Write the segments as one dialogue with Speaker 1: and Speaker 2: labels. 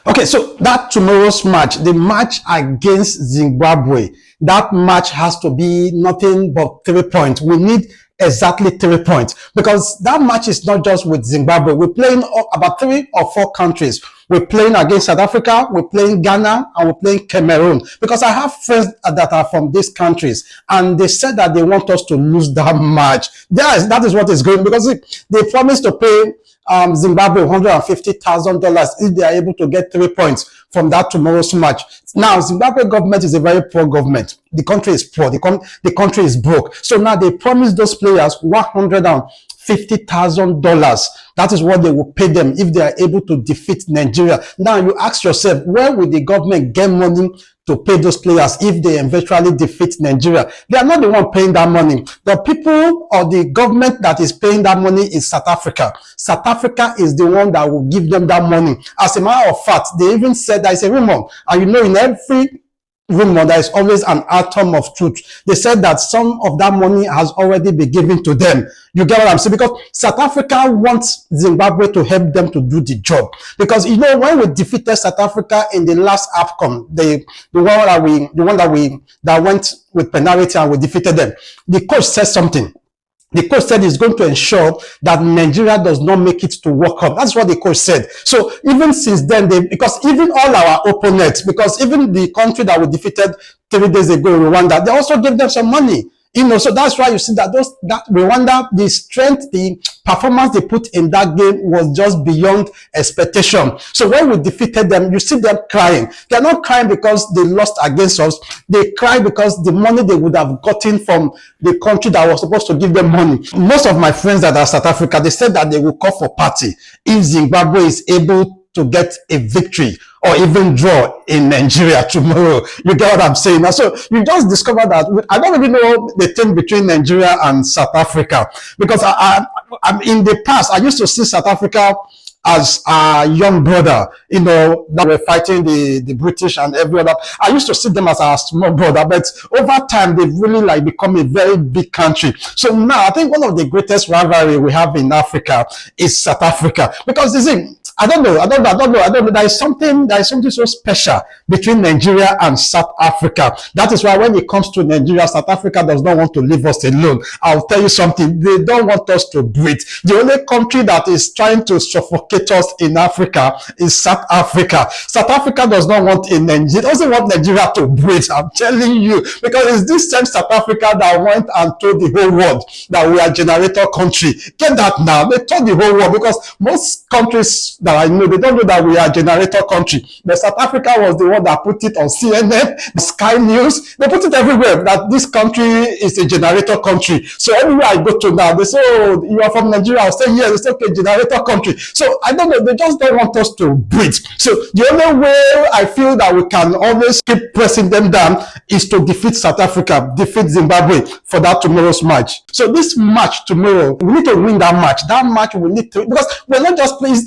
Speaker 1: Okay, so that tomorrow's match, the match against Zimbabwe, that match has to be nothing but 3 points. We need exactly 3 points because that match is not just with Zimbabwe. We're playing about 3 or 4 countries. We're playing against South Africa, we're playing Ghana, and we're playing Cameroon. Because I have friends that are from these countries, and they said that they want us to lose that match. That is what is going, because they promised to pay Zimbabwe $150,000 if they are able to get 3 points from that tomorrow's match. Now, Zimbabwe government is a very poor government. The country is poor. The country is broke. So now they promised those players $150,000. That is what they will pay them if they are able to defeat Nigeria. Now you ask yourself, where will the government get money to pay those players if they eventually defeat Nigeria? They are not the one paying that money. The people or the government that is paying that money is South Africa. South Africa is the one that will give them that money. As a matter of fact, they even said there is a rumor, and you know, in every rumor there is always an atom of truth. They said that some of that money has already been given to them. You get what I'm saying? Because South Africa wants Zimbabwe to help them to do the job. Because you know, when we defeated South Africa in the last AFCON, the one that went with penalty and we defeated them, the coach said something. The coach said he's going to ensure that Nigeria does not make it to World Cup. That's what the coach said. So even since then, because even all our opponents, because even the country that we defeated 3 days ago, Rwanda, they also gave them some money. You know, so that's why you see that that Rwanda, the strength, the performance they put in that game was just beyond expectation. So when we defeated them, you see them crying. They're not crying because they lost against us. They cry because the money they would have gotten from the country that was supposed to give them money. Most of my friends that are South Africa, they said that they will call for party if Zimbabwe is able to get a victory or even draw in Nigeria tomorrow. You get what I'm saying? Now, so you just discover that I don't even know the thing between Nigeria and South Africa, because I'm in the past, I used to see South Africa as a young brother, you know, that were fighting the British and every other. I used to see them as a small brother, but over time, they've really like become a very big country. So now I think one of the greatest rivalry we have in Africa is South Africa, because you see, I don't know. There is something so special between Nigeria and South Africa. That is why when it comes to Nigeria, South Africa does not want to leave us alone. I'll tell you something. They don't want us to breathe. The only country that is trying to suffocate us in Africa is South Africa. South Africa does not want Nigeria. It doesn't want Nigeria to breathe. I'm telling you, because it's this same South Africa that went and told the whole world that we are generator country. Get that now. They told the whole world, because most countries that I know, they don't know that we are a generator country. But South Africa was the one that put it on CNN, Sky News. They put it everywhere that this country is a generator country. So everywhere I go to now, they say, oh, you are from Nigeria. I'll say, yes, it's okay, generator country. So I don't know, they just don't want us to breathe. So the only way I feel that we can always keep pressing them down is to defeat South Africa, defeat Zimbabwe for that tomorrow's match. So this match tomorrow, we need to win that match. That match we need to, because we're not just playing.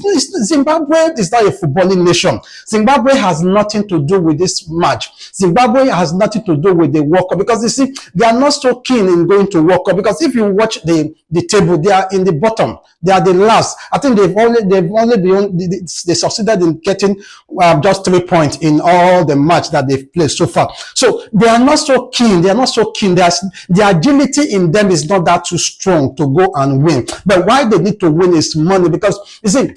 Speaker 1: Zimbabwe is not a footballing nation. Zimbabwe has nothing to do with this match. Zimbabwe has nothing to do with the World Cup, because you see, they are not so keen in going to World Cup, because if you watch the table, they are in the bottom. They are the last. I think they succeeded in getting just 3 points in all the match that they've played so far. So they are not so keen. They are not so keen. The agility in them is not that too strong to go and win. But why they need to win is money, because you see,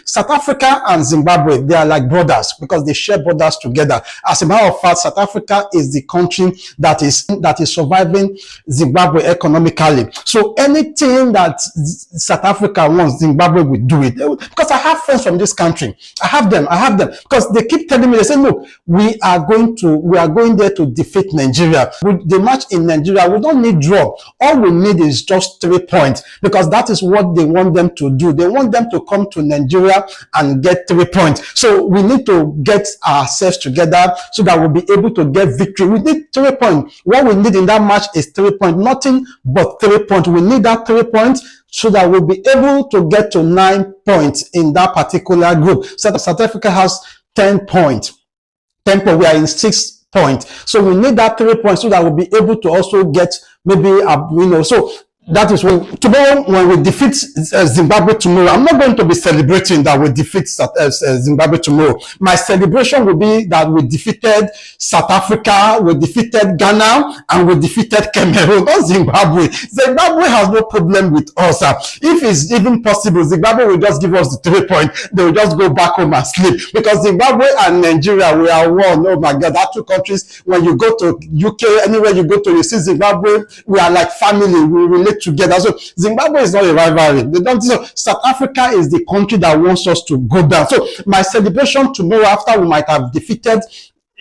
Speaker 1: South Africa and Zimbabwe, they are like brothers, because they share borders together. As a matter of fact, South Africa is the country that is surviving Zimbabwe economically. So anything that South Africa wants, Zimbabwe will do it. Because I have friends from this country. I have them, because they keep telling me, they say, look, we are going there to defeat Nigeria. With the match in Nigeria, we don't need draw. All we need is just 3 points, because that is what they want them to do. They want them to come to Nigeria and get 3 points. So we need to get ourselves together so that we'll be able to get victory. We need 3 points. What we need in that match is 3 points, nothing but 3 points. We need that 3 points so that we'll be able to get to 9 points in that particular group. So South Africa has 10 points. 10 points. We are in 6 points. So we need that 3 points so that we'll be able to also get maybe, so That is when tomorrow, when we defeat Zimbabwe tomorrow, I'm not going to be celebrating that we defeat Zimbabwe tomorrow. My celebration will be that we defeated South Africa, we defeated Ghana, and we defeated Cameroon, not Zimbabwe. Zimbabwe has no problem with us. If it's even possible, Zimbabwe will just give us the 3 points. They will just go back home and sleep, because Zimbabwe and Nigeria, we are one. Oh my God, that two countries. When you go to UK, anywhere you go to, you see Zimbabwe. We are like family. We relate together. So Zimbabwe is not a rivalry. They don't. So South Africa is the country that wants us to go down. So my celebration tomorrow, after we might have defeated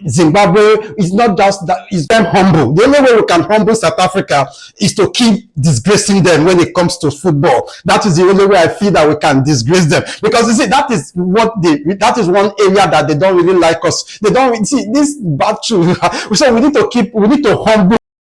Speaker 1: Zimbabwe, is not just that, it's them humble. The only way we can humble South Africa is to keep disgracing them when it comes to football. That is the only way I feel that we can disgrace them, because you see, that is that is one area that they don't really like us. They don't see this battle. So we need to humble